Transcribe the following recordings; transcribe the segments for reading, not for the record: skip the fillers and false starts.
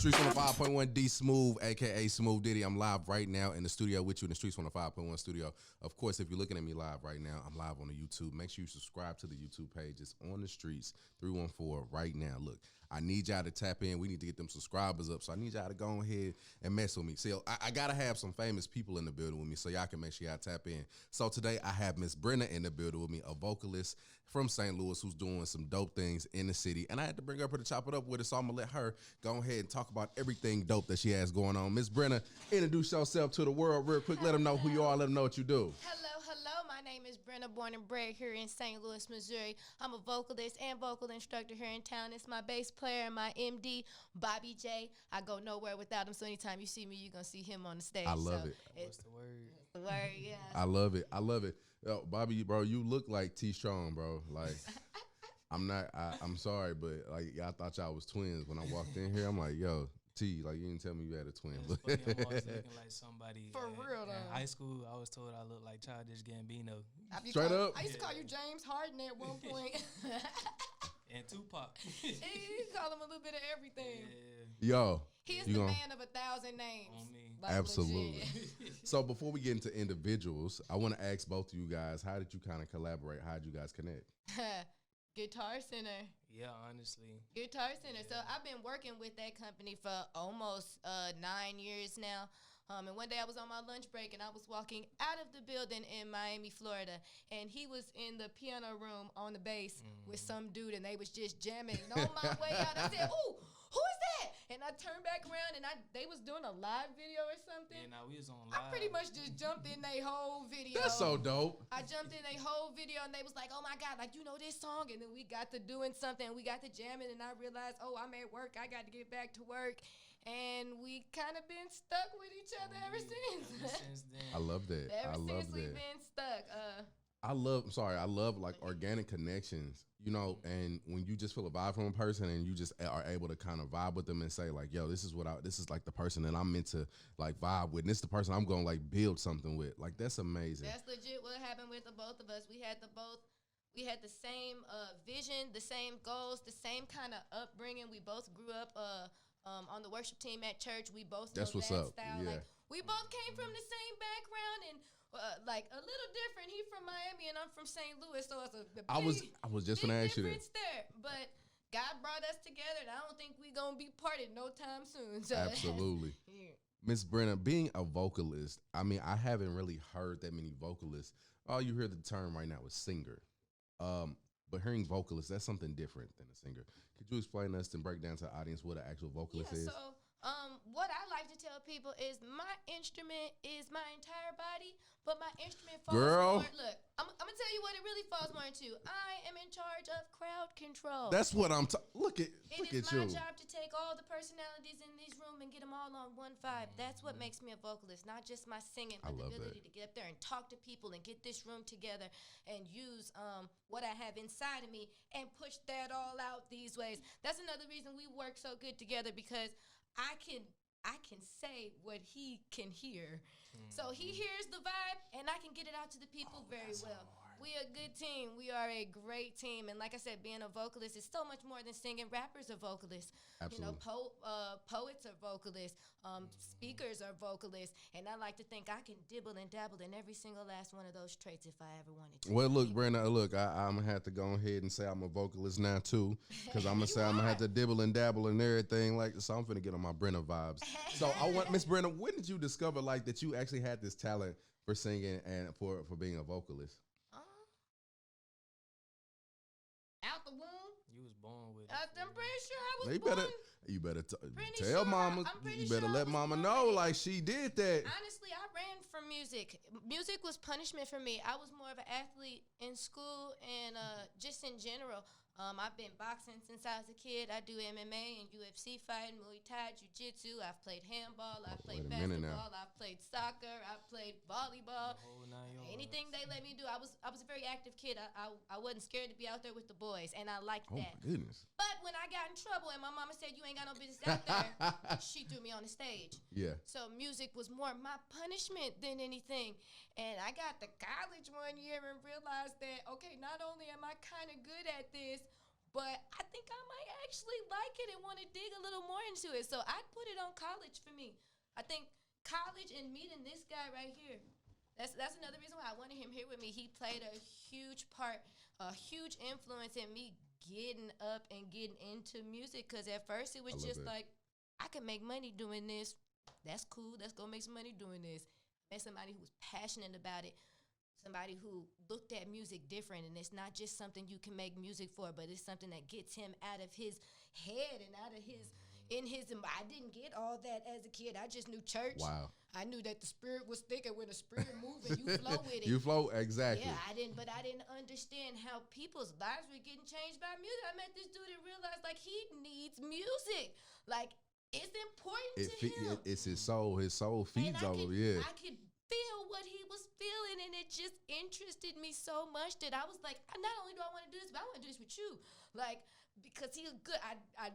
Streets 105.1 Dsmoovee, aka Smooth Diddy. I'm live right now in the studio with you in the Streets 105.1 studio. Of course, if you're looking at me live right now, I'm live on the YouTube. Make sure you subscribe to the YouTube page. It's on the Streets 314 right now. Look, I need y'all to tap in. We need to get them subscribers up. So I need y'all to go ahead and mess with me. See, I gotta have some famous people in the building with me so y'all can make sure y'all tap in. So today I have Miss BRNA in the building with me, a vocalist from St. Louis who's doing some dope things in the city. And I had to bring her up here to chop it up with us, so I'm gonna let her go ahead and talk about everything dope that she has going on. Miss BRNA, introduce yourself to the world real quick. Let them know who you are, let them know what you do. Hello. My name is BRNA, born and bred here in St. Louis, Missouri. I'm a vocalist and vocal instructor here in town. It's my bass player and my MD, Bobby J. I go nowhere without him, so anytime you see me, you're going to see him on the stage. I love it. What's the word? The word, yeah. I love it. I love it. Yo, Bobby, bro, you look like T-Strong, bro. Like, I'm sorry, but like, y'all thought y'all was twins. When I walked in here, I'm like, yo, T, like, you didn't tell me you had a twin. It's funny, I'm always looking like somebody. For real, though. In high school, I was told I looked like Childish Gambino. Straight up? I used to call you James Harden at one point. And Tupac. You call him a little bit of everything. Yeah. Yo. He is the man of 1,000 names. On me. Like, Absolutely. So before we get into individuals, I want to ask both of you guys, how did you kind of collaborate? How did you guys connect? Guitar Center. Yeah, honestly. Guitar Center. Yeah. So I've been working with that company for almost 9 years now. And one day I was on my lunch break and I was walking out of the building in Miami, Florida. And he was in the piano room on the bass with some dude and they was just jamming. And on my way out, I said, ooh, who is that? And I turned back around and they was doing a live video or something. Yeah, now we was on live. I pretty much just jumped in their whole video. That's so dope. I jumped in their whole video and they was like, oh my God, like, you know this song? And then we got to doing something and we got to jamming and I realized, oh, I'm at work. I got to get back to work. And we kind of been stuck with each other ever since. Ever since then. I love that. Ever I love since we've that. been stuck. I love like organic connections, you know, and when you just feel a vibe from a person and you just are able to kind of vibe with them and say like, yo, this is like the person that I'm meant to like vibe with. And this is the person I'm going to like build something with. Like, that's amazing. That's legit what happened with the both of us. We had the same vision, the same goals, the same kind of upbringing. We both grew up on the worship team at church. We both That's know what's that up. style. Yeah. Like, we both came from the same background and like a little different. He from Miami and I'm from St. Louis, so it's a big, I was just gonna ask you that. difference there. But God brought us together, and I don't think we gonna be parted no time soon. So Absolutely. yeah. Miss BRNA, being a vocalist, I mean, I haven't really heard that many vocalists. All you hear the term right now is singer. But hearing vocalist, that's something different than a singer. Could you explain to us and break down to the audience what an actual vocalist is? So what I like to tell people is my instrument is my entire body, but my instrument falls Girl. more. Look, I'm gonna tell you what it really falls more into. I am in charge of crowd control. That's what I'm look at It you. is my job to take all the personalities in this room and get them all on one vibe. That's what makes me a vocalist, not just my singing, but the ability to get up there and talk to people and get this room together and use what I have inside of me and push that all out these ways. That's another reason we work so good together, because I can say what he can hear. So he hears the vibe and I can get it out to the people very well. We are a good team. We are a great team. And like I said, being a vocalist is so much more than singing. Rappers are vocalists. Absolutely. You know, poets are vocalists. Speakers are vocalists. And I like to think I can dibble and dabble in every single last one of those traits if I ever wanted to. Well, look, BRNA, look, I'm going to have to go ahead and say I'm a vocalist now, too, because I'm going to say I'm going to have to dibble and dabble and everything. Like, so I'm going to get on my BRNA vibes. So I want, Miss BRNA, when did you discover, like, that you actually had this talent for singing and for being a vocalist? Out the womb. You was born with it. I'm pretty sure I was born. You better Pretty tell sure, mama. I'm pretty You better sure I let was mama born know, with it. like, she did that. Honestly, I ran from music. Music was punishment for me. I was more of an athlete in school and just in general. I've been boxing since I was a kid. I do MMA and UFC fighting, Muay Thai, Jiu-Jitsu. I've played handball. I've played basketball. I've played soccer. I've played volleyball. The whole 9 yards. Anything they let me do. I was a very active kid. I wasn't scared to be out there with the boys, and I liked Oh, that. my goodness. But when I got in trouble and my mama said, you ain't got no business out there, she threw me on the stage. Yeah. So music was more my punishment than anything. And I got to college one year and realized that, okay, not only am I kind of good at this, but I think I might actually like it and want to dig a little more into it. So I'd put it on college for me. I think college and meeting this guy right here. That's another reason why I wanted him here with me. He played a huge part, a huge influence in me getting up and getting into music. Because at first it was just like, I can make money doing this. That's cool. Let's go make some money doing this. I met somebody who was passionate about it. Somebody who looked at music different, and it's not just something you can make music for, but it's something that gets him out of his head and out of his, I didn't get all that as a kid. I just knew church. Wow. I knew that the spirit was thick, and when the spirit moving, you flow with it. You flow, exactly. Yeah, I didn't understand how people's lives were getting changed by music. I met this dude and realized, like, he needs music. Like, it's important to him. It's his soul. His soul feeds all of it. I could feel what he was feeling, and it just interested me so much that I was like, not only do I want to do this, but I want to do this with you. Like, because he's good. I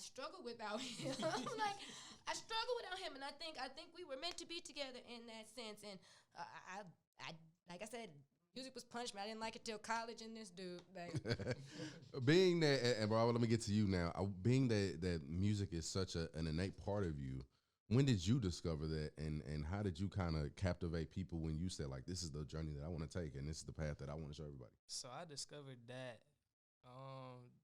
struggle without him. Like, I struggle without him, and I think we were meant to be together in that sense. And I like I said, music was punishment. I didn't like it till college, and this dude, like. Being that, and bro, let me get to you now. Being that music is such an innate part of you, when did you discover that, and how did you kind of captivate people when you said, like, this is the journey that I want to take, and this is the path that I want to show everybody? So I discovered that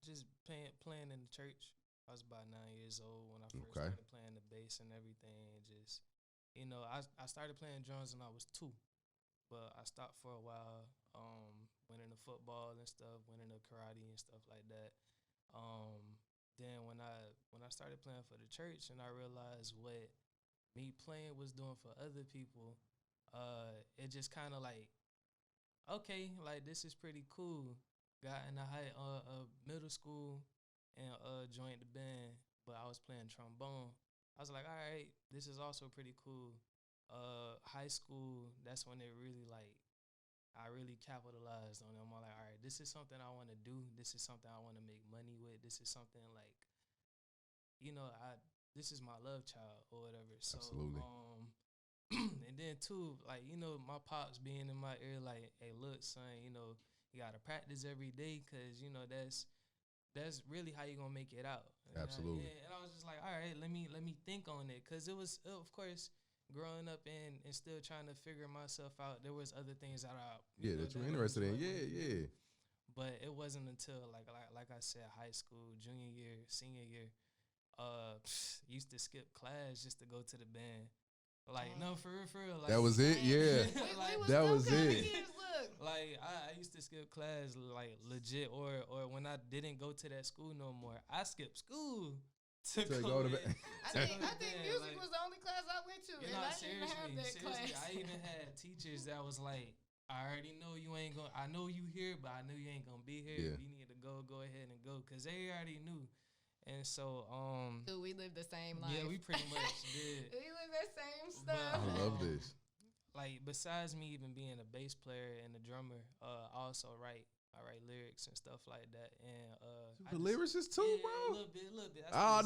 just playing in the church. I was about 9 years old when I first started playing the bass and everything. And just, I started playing drums when I was 2, but I stopped for a while. Went into football and stuff, went into karate and stuff like that. Then when I started playing for the church and I realized what me playing was doing for other people, it just kind of like, okay, like, this is pretty cool. Got in the middle school and joined the band, but I was playing trombone. I was like, all right, this is also pretty cool. High school, that's when it really, like, I really capitalized on it. I'm like, all right, this is something I want to do. This is something I want to make money with. This is something like, this is my love child or whatever. So, absolutely. And then too, like, my pops being in my ear, like, hey, look, son, you gotta practice every day, cause that's really how you gonna make it out. Absolutely. And I was just like, all right, let me think on it, cause it was, of course, growing up and still trying to figure myself out. There was other things that that you're interested in. Yeah. But it wasn't until like I said, high school, junior year, senior year, used to skip class just to go to the band. Like, no, for real. Like, that was it, yeah. Like, that was it. Like, I used to skip class, like, legit, or when I didn't go to that school no more, I skipped school to go to bed. I think music was the only class I went to, and I didn't even have that class. I even had teachers that was like, I already know you ain't gonna, I know you here, but I know you ain't gonna be here. Yeah. If you need to go ahead and go, because they already knew. And so, Dude, we lived the same life. Yeah, we pretty much did. We lived that same stuff. I love this. Like, besides me even being a bass player and a drummer, I also write lyrics and stuff like that. And the lyricist too, yeah, bro. A little bit. Oh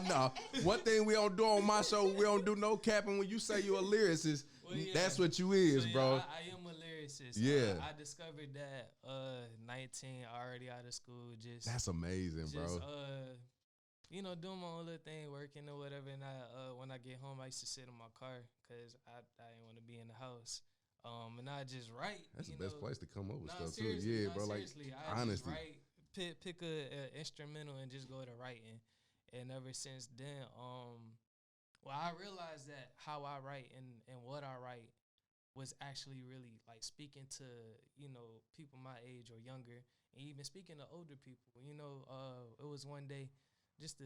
no. One thing we don't do on my show, we don't do no capping. When you say you're a lyricist, that's what you is, so, bro. I am a lyricist. Yeah. I discovered that 19, already out of school. Just that's amazing, bro. Doing my own little thing, working or whatever. And when I get home, I used to sit in my car because I didn't want to be in the house. And I just write. That's the best place to come up with stuff too. Yeah, bro. Like, honestly, write, pick a instrumental and just go to writing. And ever since then, I realized that how I write and what I write was actually really like speaking to people my age or younger, and even speaking to older people. It was one day, just to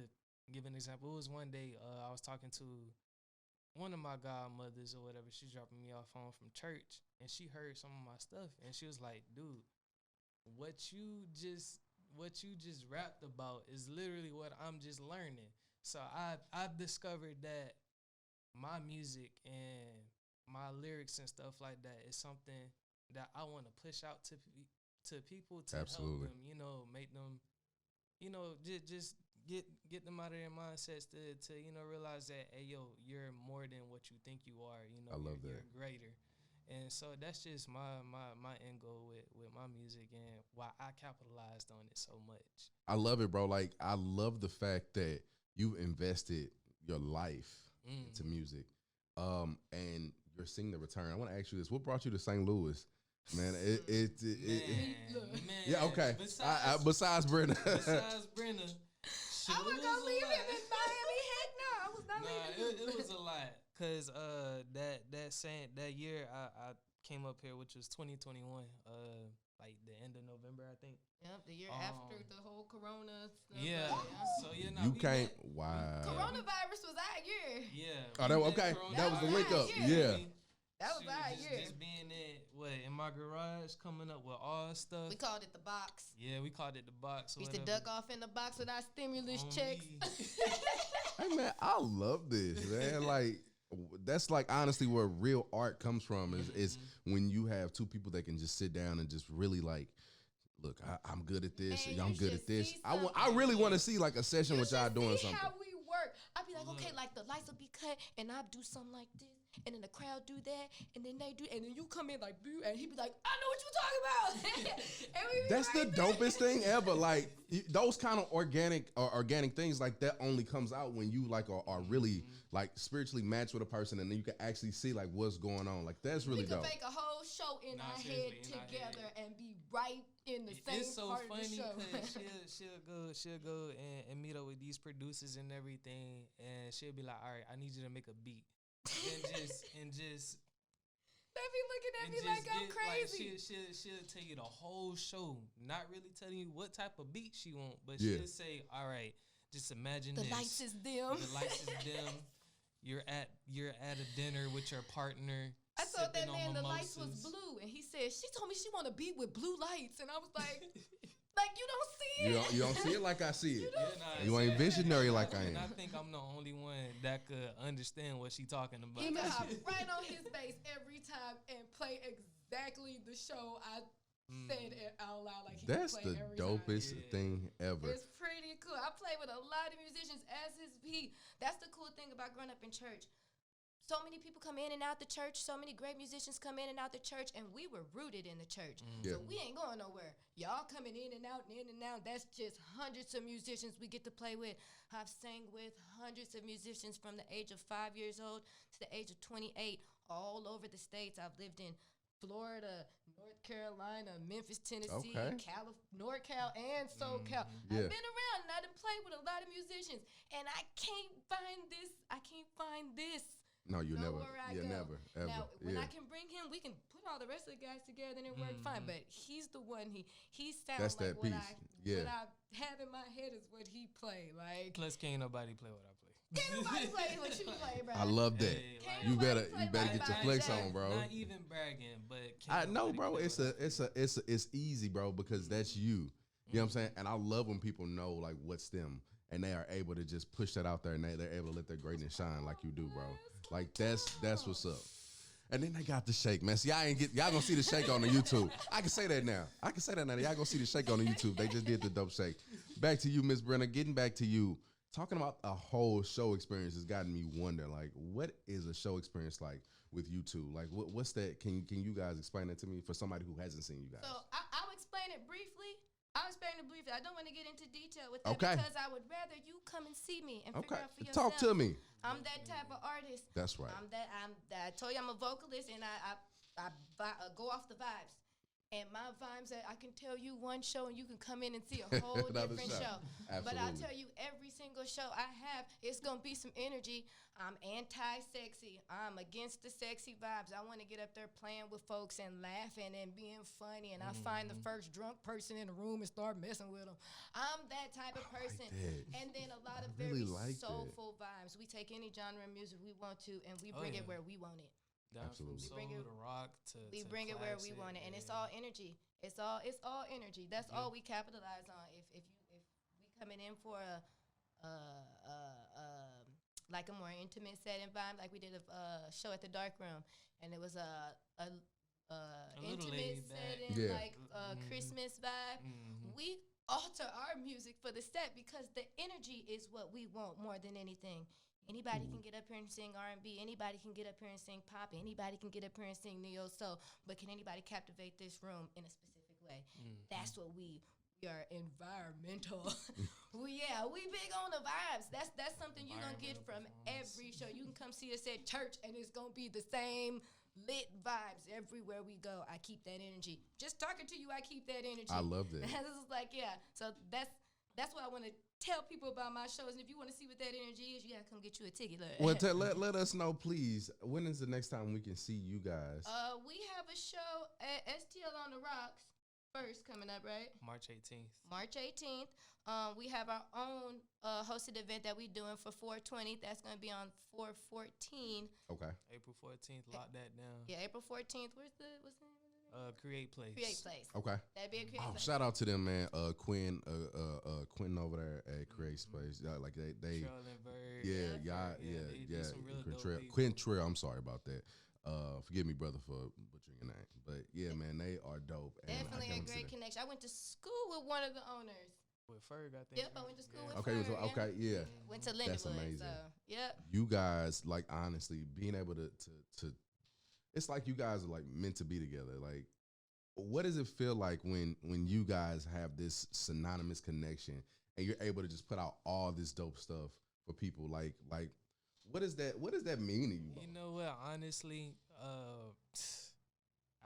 give an example. It was one day I was talking to one of my godmothers or whatever. She's dropping me off home from church, and she heard some of my stuff, and she was like, dude, what you just rapped about is literally what I'm just learning. So I've discovered that my music and my lyrics and stuff like that is something that I want to push out to people to Absolutely. help them, make them, just get them out of their mindsets to realize that, hey, yo, you're more than what you think you are. I love that. You're greater. And so that's just my end goal with my music and why I capitalized on it so much. I love it, bro. Like, I love the fact that you invested your life into music, and you're seeing the return. I want to ask you this: what brought you to St. Louis, man? Yeah, okay. Besides Brenna. Besides Brenna. I was gonna leave him in Miami. Heck no, I was not leaving. It was a lot. Cause that year I came up here, which was 2021, like the end of November, I think. Yep, the year after the whole Corona stuff. Yeah. So you can't. Wow. Coronavirus was our year. Yeah. Oh, that okay. That was the link up. Yeah. That was our year. Just being in my garage, coming up with all stuff. We called it the box. Yeah, we called it the box. We used to duck off in the box with our stimulus checks. Hey man, I love this, man. Like, that's like honestly where real art comes from is when you have two people that can just sit down and just really like, look, I'm good at this. I'm good at this. I really want to see like a session with y'all doing something. How we work. I'd be like, okay, like the lights will be cut, and I'll do something like this, and then the crowd do that, and then they do, and then you come in like, and he'd be like, I know what you're talking about. And we be that's right the dopest thing ever. Like those kind of organic things like that only comes out when you like are really like spiritually matched with a person, and then you can actually see like what's going on. Like that's really dope. We could make a whole show in our head together and be right in the same it's so part funny of the show. Cause she'll go and meet up with these producers and everything, and she'll be like, all right, I need you to make a beat, and just they be looking at me like I'm crazy. Like she'll tell you the whole show, not really telling you what type of beat she want, but she'll say, all right, just imagine the this. lights is dim. The lights is dim. You're at a dinner with your partner. I told that man the mimosas. lights was blue, and he said she told me she want to beat with blue lights, and I was like, like you don't see it. You don't see it like I see it. You ain't visionary like I am. And I think I'm the only one that could understand what she talking about. He could hop right on his bass every time and play exactly the show I said it out loud. Like he that's could play the every dopest time. thing ever. It's pretty cool. I play with a lot of musicians as his beat. That's the cool thing about growing up in church. So many people come in and out the church. So many great musicians come in and out the church, and we were rooted in the church. So we ain't going nowhere. Y'all coming in and out and in and out. That's just hundreds of musicians we get to play with. I've sang with hundreds of musicians from the age of 5 years old to the age of 28 all over the states. I've lived in Florida, North Carolina, Memphis, Tennessee, NorCal, and SoCal. I've been around, and I done played with a lot of musicians, and I can't find this. No, you never. Never, ever. Now, when I can bring him, we can put all the rest of the guys together and it work fine. But he's the one. He sounds like what I have in my head is what he play. Like plus, can't nobody play what I play. Can't nobody play what you play, bro. I love that. Hey, you better get your flex on, bro. Not even bragging, but I know, bro. It's easy, bro, because that's you. You know what I'm saying? And I love when people know like what's them, and they are able to just push that out there, and they're able to let their greatness shine like you do, bro. Like that's what's up. And then they got the shake, man. See, y'all gonna see the shake on the YouTube. I can say that now. Y'all gonna see the shake on the YouTube. They just did the dope shake. Back to you, Miss Brenna. Getting back to you. Talking about a whole show experience has gotten me wondering, like, what is a show experience like with you two? Like, what's that? Can you guys explain that to me for somebody who hasn't seen you guys? So I'll explain it briefly. I don't want to get into detail with that because I would rather you come and see me and figure out for yourself. Talk to me. I'm that type of artist. That's right. I told you I'm a vocalist, and I go off the vibes. And my vibes that I can tell you one show and you can come in and see a whole different show. Absolutely. But I'll tell you every single show I have, it's going to be some energy. I'm anti-sexy. I'm against the sexy vibes. I want to get up there playing with folks and laughing and being funny. And I find the first drunk person in the room and start messing with them. I'm that type of person. And then a lot of very soulful vibes. We take any genre of music we want to and we bring it where we want it. Absolutely. From soul to rock we bring it where we want it, and it's all energy. It's all energy. That's all we capitalize on. If we coming in for a like a more intimate setting vibe, like we did a show at the Dark Room, and it was a intimate setting, like Christmas vibe. We alter our music for the set because the energy is what we want more than anything. Anybody can get up here and sing R&B. Anybody can get up here and sing pop. Anybody can get up here and sing neo soul. But can anybody captivate this room in a specific way? That's what we are environmental. we big on the vibes. That's something you're gonna get from every show. You can come see us at church and it's gonna be the same lit vibes everywhere we go. I keep that energy. Just talking to you, I keep that energy. I love that. This is like, so that's what I want to tell people about my shows. And if you want to see what that energy is, you gotta come get you a ticket. Well, let us know, please. When is the next time we can see you guys? We have a show at STL on the Rocks first coming up, right? March 18th. March 18th. We have our own hosted event that we're doing for 420. That's going to be on 4/14. Okay. April 14th. Lock that down. Yeah, April 14th. What's the name of it? Create Place. Create Place. Okay. That'd be a Create Place. Shout out to them, man. Quinn over there at Create Space. Like they Quinn Trail. I'm sorry about that. Forgive me, brother, for butchering your name. But yeah, man, they are dope. Definitely a great connection. I went to school with one of the owners. With Ferg, I think. Yep, I went to school with Ferg. Okay, yeah. Went to Lindenwood. That's amazing. So, yep. You guys, like, honestly, being able to it's like you guys are like meant to be together. Like, what does it feel like when you guys have this synonymous connection and you're able to just put out all this dope stuff for people? Like what does that mean to you? You know what? Honestly,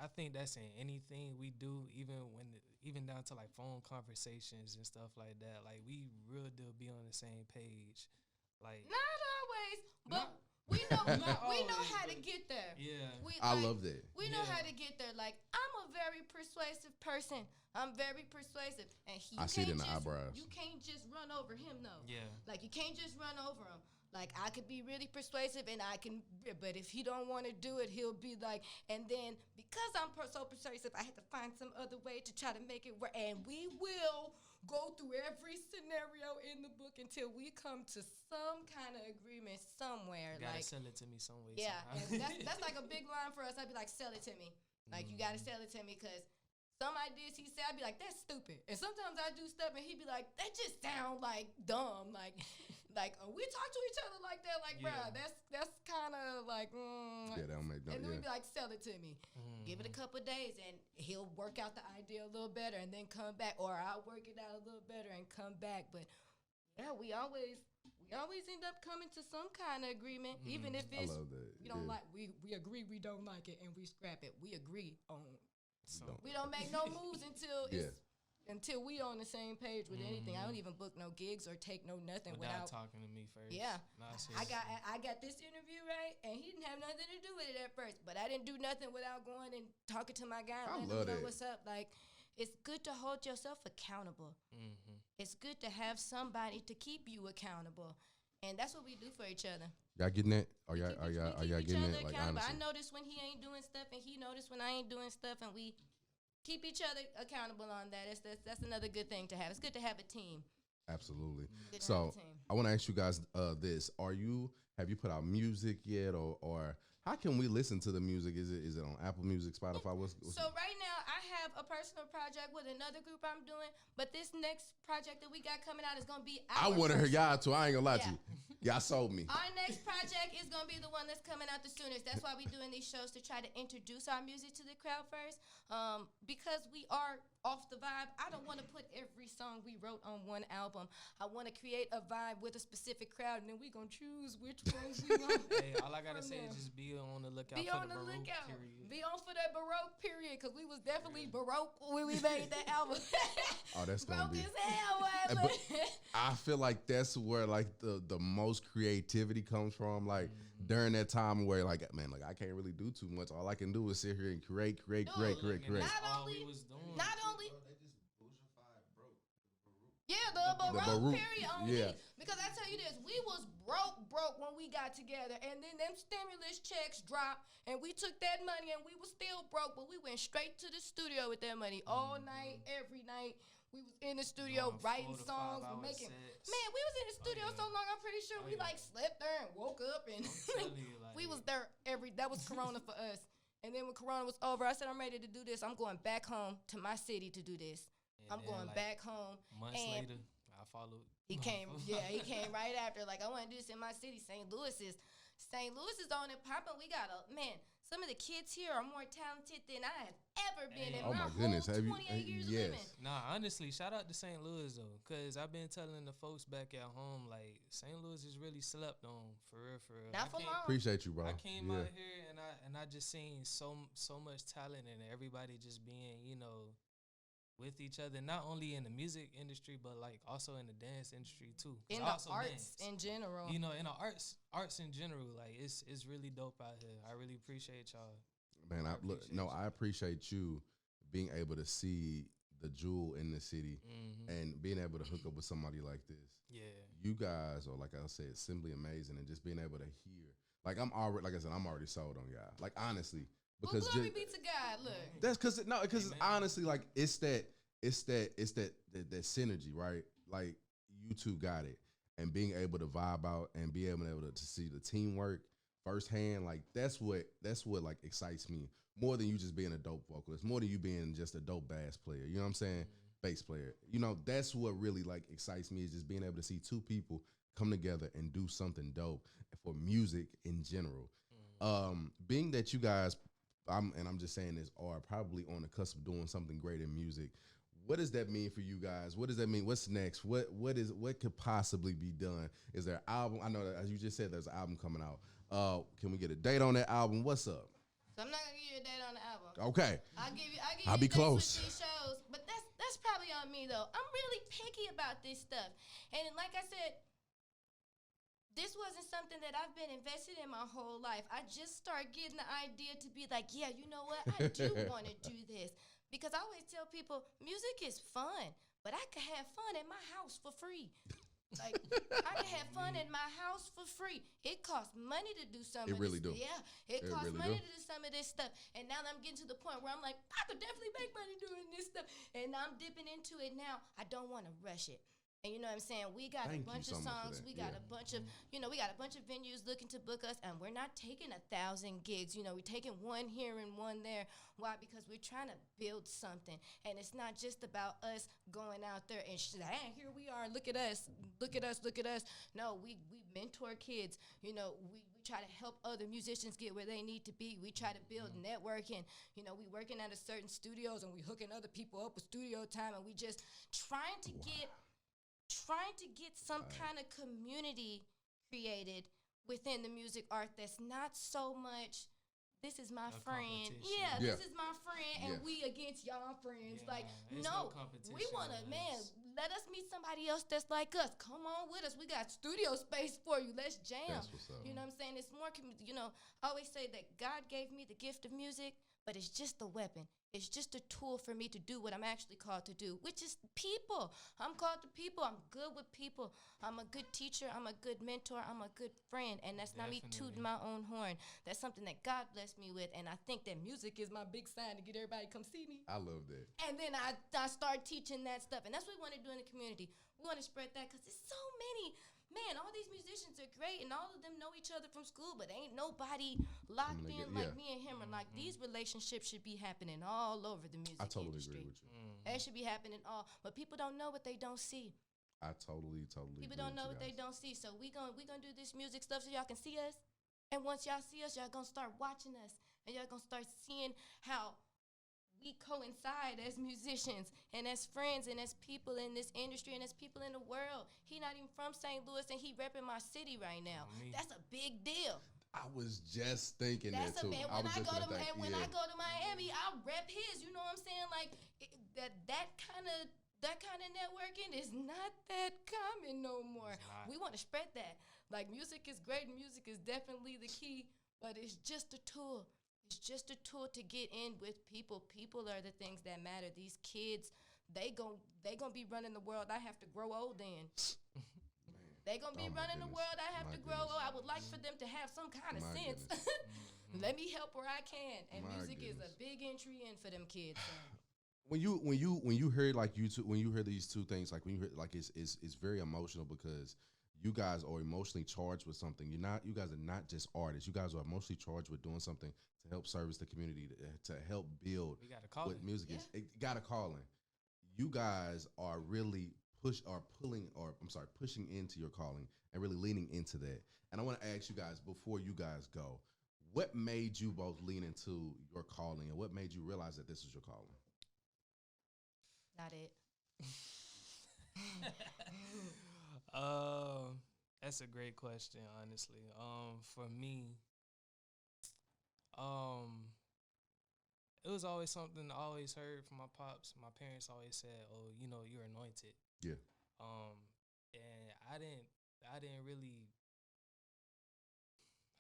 I think that's in anything we do, even down to like phone conversations and stuff like that. Like we real do be on the same page. Like not always, but we know how to get there. Yeah, I love that. We know how to get there. Like I'm a very persuasive person. I'm very persuasive, and I see it in the eyebrows. You can't just run over him, though. Yeah, like you can't just run over him. Like I could be really persuasive, and but if he don't want to do it, he'll be like. And then because I'm so persuasive, I had to find some other way to try to make it work. And we will go through every scenario in the book until we come to some kind of agreement somewhere. You gotta sell it to me some way. Yeah, and that's like a big line for us. I'd be like, sell it to me. Like you gotta sell it to me because some ideas he said, I'd be like, that's stupid. And sometimes I do stuff and he'd be like, that just sound like dumb. Like we talk to each other like that. Like, bruh, that's kind of like, yeah, that don't make no. And then we'd be like, sell it to me. Give it a couple of days and he'll work out the idea a little better and then come back, or I'll work it out a little better and come back. But yeah, we always end up coming to some kind of agreement, even if it's we don't like we agree we don't like it and we scrap it. We agree on. So we don't make no moves until we on the same page with anything. I don't even book no gigs or take no nothing without talking to me first. Yeah, I got this interview right, and he didn't have nothing to do with it at first. But I didn't do nothing without going and talking to my guy and letting him know what's up. Like, it's good to hold yourself accountable. It's good to have somebody to keep you accountable, and that's what we do for each other. Y'all getting that? Are y'all getting that? Like, honestly, I notice when he ain't doing stuff, and he notice when I ain't doing stuff, and we keep each other accountable on that. That's another good thing to have. It's good to have a team. Absolutely. So I want to ask you guys this: have you put out music yet, or how can we listen to the music? Is it on Apple Music, Spotify? So right now I have a personal project with another group I'm doing, but this next project that we got coming out is gonna be. I want to hear y'all too. I ain't gonna lie to you. Y'all sold me. Our next project is going to be the one that's coming out the soonest. That's why we're doing these shows, to try to introduce our music to the crowd first. Because we are off the vibe, I don't want to put every song we wrote on one album. I want to create a vibe with a specific crowd, and then we're going to choose which ones we want. Hey, all I got to say is just be on the lookout for the Baroque period. Be on for that Baroque period, because we was definitely Baroque when we made that album. Oh, that's going to be. Broke as hell, but I feel like that's where like the most creativity comes from, like during that time where like, man, like I can't really do too much. All I can do is sit here and create. Not only They just the Baroque period only. Yeah. Because I tell you this, we was broke when we got together, and then them stimulus checks dropped, and we took that money, and we was still broke, but we went straight to the studio with that money all night, every night. We was in the studio writing songs, making. Man, we was in the studio so long. I'm pretty sure we like slept there and woke up, and we was there that was Corona for us. And then when Corona was over, I said, I'm ready to do this. I'm going back home to my city to do this. I'm going back home. Months later, I followed. He came right after. Like, I want to do this in my city. St. Louis is on it popping. We got some of the kids here are more talented than I have ever been in my goodness. whole 28 years of living. Nah, honestly, shout out to St. Louis though, cause I've been telling the folks back at home, like, St. Louis is really slept on, for real, for real. Not for long. Appreciate you, bro. I came out here and I just seen so much talent and everybody just being, you know, with each other, not only in the music industry, but like also in the dance industry too. In the arts in general. You know, in the arts in general, like it's really dope out here. I really appreciate y'all. Man, I appreciate you being able to see the jewel in the city and being able to hook up with somebody like this. Yeah. You guys are, like I said, simply amazing, and just being able to hear. Like I'm already sold on y'all. Like honestly. Because glory be to God. Look, that's because it's honestly like it's that synergy, right? Like you two got it, and being able to vibe out and be able to see the teamwork firsthand, like that's what like excites me more than you just being a dope vocalist, more than you being just a dope bass player. You know what I'm saying? Bass player. You know, that's what really like excites me, is just being able to see two people come together and do something dope for music in general. Being that you guys, I'm just saying this, are probably on the cusp of doing something great in music. What does that mean for you guys? What does that mean? What's next? What could possibly be done? Is there an album? I know that, as you just said, there's an album coming out. Can we get a date on that album? What's up? So I'm not gonna give you a date on the album. Okay. I'll be close. With these shows, but that's probably on me though. I'm really picky about this stuff, and like I said, this wasn't something that I've been invested in my whole life. I just started getting the idea to be like, yeah, you know what? I do want to do this. Because I always tell people, music is fun, but I could have fun in my house for free. Like, I could have fun in my house for free. It costs money to do some of this. It really do. Yeah, it costs money to do some of this stuff. And now I'm getting to the point where I'm like, I could definitely make money doing this stuff. And I'm dipping into it now. I don't want to rush it. And you know what I'm saying? We got a bunch of songs. We got a bunch of, we got a bunch of venues looking to book us, and we're not taking 1,000 gigs. You know, we're taking one here and one there. Why? Because we're trying to build something. And it's not just about us going out there and hey, here we are, look at us, look at us, look at us. No, we mentor kids. You know, we try to help other musicians get where they need to be. We try to build networking. You know, we working at a certain studios, and we hooking other people up with studio time, and we just trying to get some kind of community created within the music art that's not so much, this is my friend. Yeah, this is my friend, and we against y'all friends. Yeah, like, no we want to, let us meet somebody else that's like us. Come on with us. We got studio space for you. Let's jam. That's what's up. You know what I'm saying? It's more, I always say that God gave me the gift of music, but it's just a weapon. It's just a tool for me to do what I'm actually called to do, which is people. I'm called to people. I'm good with people. I'm a good teacher. I'm a good mentor. I'm a good friend. And that's not me tooting my own horn. That's something that God blessed me with. And I think that music is my big sign to get everybody to come see me. I love that. And then I start teaching that stuff. And that's what we want to do in the community. We want to spread that because there's so many. Man, all these musicians are great, and all of them know each other from school, but ain't nobody locked in like me and him. And like, these relationships should be happening all over the music industry. I totally agree with you. That should be happening but people don't know what they don't see. I totally people don't know what they don't see. So we gonna do this music stuff so y'all can see us. And once y'all see us, y'all gonna start watching us, and y'all gonna start seeing how we coincide as musicians and as friends and as people in this industry and as people in the world. He not even from St. Louis, and he repping my city right now. That's a big deal. I was just thinking that too. When I go to Miami, I rep his. You know what I'm saying? Like that kind of networking is not that common no more. We want to spread that. Like, music is great. Music is definitely the key, but it's just a tool. It's just a tool to get in with people. People are the things that matter. These kids, they gonna be running the world I have to grow old in. They gonna be running the world I have to grow old. I would like for them to have some kind of sense. Let me help where I can. And music is a big entry in for them kids. So. When you hear like when you hear these two things, like when you hear, like it's very emotional, because you guys are emotionally charged with something. You guys are not just artists. You guys are emotionally charged with doing something to help service the community, to help build what music is. It got a calling. You guys are really pushing into your calling and really leaning into that. And I want to ask you guys, before you guys go, what made you both lean into your calling, and what made you realize that this is your calling? Not it. That's a great question, honestly. For me, it was always something I always heard from my pops. My parents always said, "Oh, you know, you're anointed." Yeah. And I didn't really.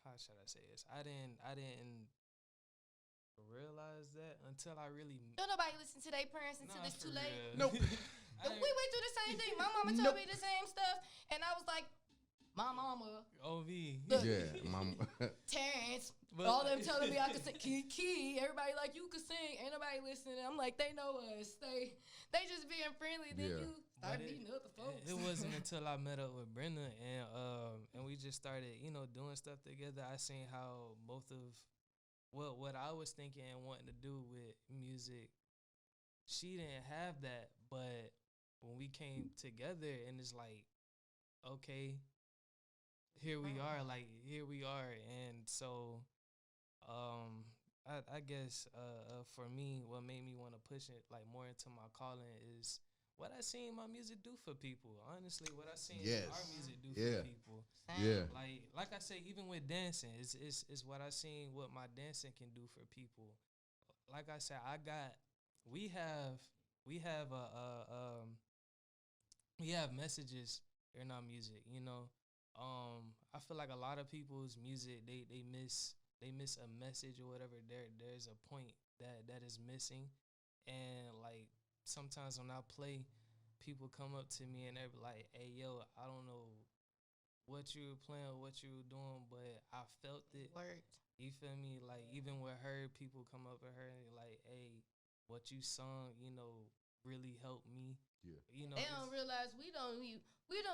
How should I say this? I didn't realize that until I really. Don't nobody listen to their parents until it's too late. Nope. We went through the same thing. My mama told me the same stuff, and I was like, my mama. OV. Yeah, mama. Terrence. But all them telling me I could sing. Key. Everybody like, you could sing. Ain't nobody listening. I'm like, they know us. They just being friendly. Then you start beating up the folks. It wasn't until I met up with Brenda and we just started, doing stuff together. I seen how both of what I was thinking and wanting to do with music, she didn't have that. But when we came together, and it's like, okay, here we are. And so I guess for me, what made me want to push it like more into my calling is what I seen my music do for people. Honestly, what I seen our music do for people. Yeah. Like I say, even with dancing, it's what I seen what my dancing can do for people. Like I said, we have messages in our music, I feel like a lot of people's music they miss a message or whatever. There's a point that is missing, and like sometimes when I play, people come up to me and they're like, "Hey, yo, I don't know what you were playing or what you were doing, but I felt it." Worked. You feel me? Like even with her, people come up at her and like, "Hey, what you sung, really helped me." Yeah. They don't realize we don't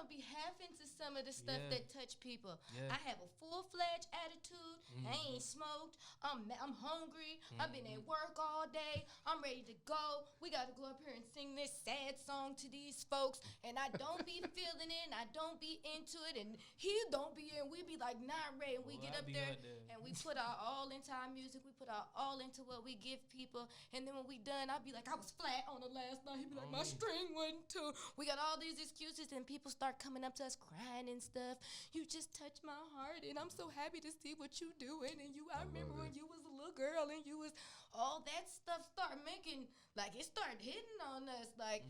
be half into some of the stuff that touch people. Yeah. I have a full-fledged attitude. I ain't smoked. I'm hungry. I've been at work all day. I'm ready to go. We got to go up here and sing this sad song to these folks. And I don't be feeling it. And I don't be into it. And he don't be in. We be like not ready. And we get up there and we put our all into our music. We put our all into what we give people. And then when we done, I'll be like, I was flat on the last night. He'd be like, my string wasn't too. We got all these excuses, and people start coming up to us crying and stuff. You just touched my heart, and I'm so happy to see what you doing. And I remember when you was a little girl, and you was all that stuff start making it started hitting on us. Like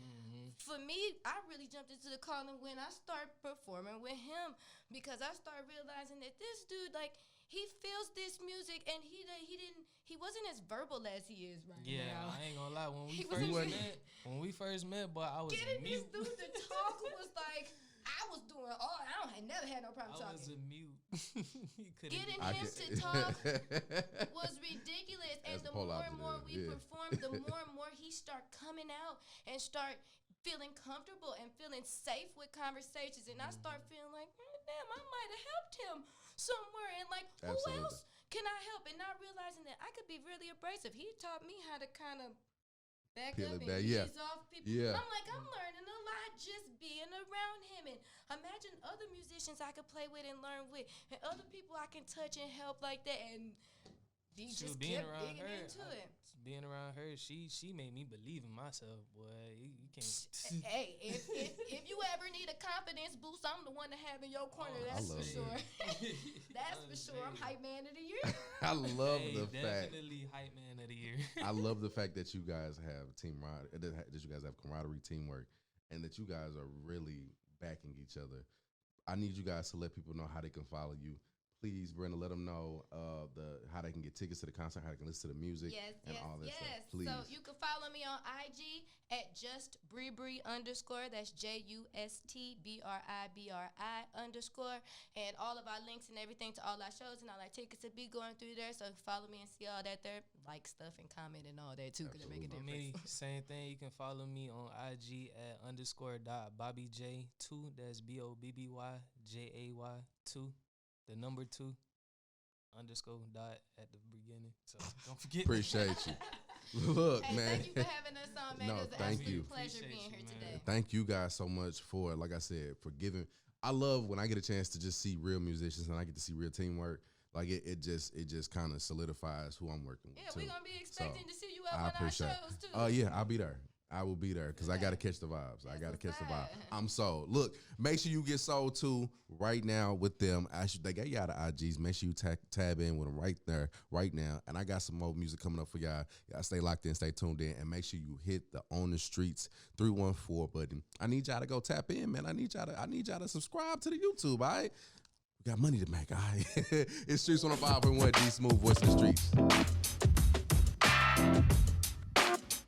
for me, I really jumped into the calling when I started performing with him, because I started realizing that this dude he feels this music, and he wasn't as verbal as he is right now. Yeah, I ain't gonna lie. When we first met, boy, I was getting mute. this dude to talk was like I was doing all. I never had no problem talking. I was a mute. Getting him to talk was ridiculous, and the more and more we performed, the more and more he start coming out and start feeling comfortable and feeling safe with conversations, and I start feeling like, damn, I might have helped him somewhere, and who else can I help? And not realizing that I could be really abrasive. He taught me how to kind of back Peel up it and back, ease off people. Yeah. I'm like, I'm learning a lot just being around him, and imagine other musicians I could play with and learn with, and other people I can touch and help like that, and he just kept digging into it. Being around her, she made me believe in myself, boy. You can't. Hey, if you ever need a confidence boost, I'm the one to have in your corner. That's for sure. That's for sure. I'm hype man of the year. I love the fact. Definitely hype man of the year. I love the fact that you guys have that you guys have camaraderie, teamwork, and that you guys are really backing each other. I need you guys to let people know how they can follow you. Please, Brenda, let them know how they can get tickets to the concert, how they can listen to the music, and all that stuff. Please. So you can follow me on IG at justbribri_. That's JUSTBRIBRI_. And all of our links and everything to all our shows and all our tickets will be going through there. So follow me and see all that there. Like stuff and comment and all that too. Because it make a difference. Same thing. You can follow me on IG at _.BobbyJ2. That's BOBBYJAY2. The number 2 _ dot at the beginning. So don't forget. Appreciate you. Look, hey, man. Thank you for having us on, man. No, it was an thank absolute you. pleasure being here today. Thank you guys so much for, like I said, for giving. I love when I get a chance to just see real musicians and I get to see real teamwork. Like it just kind of solidifies who I'm working with. Yeah, we're gonna be expecting to see you I out on our appreciate shows too. Oh yeah, I'll be there. I will be there because I got to catch the vibes. I got to catch the vibe. I'm sold. Look, make sure you get sold too right now with them. They got y'all the IGs. Make sure you tab in with them right there, right now. And I got some more music coming up for y'all. Y'all stay locked in, stay tuned in, and make sure you hit the On the Streets 314 button. I need y'all to go tap in, man. I need y'all to subscribe to the YouTube, all right? We got money to make, all right? It's Streets 105.1 Dsmoovee, Voice of the Streets.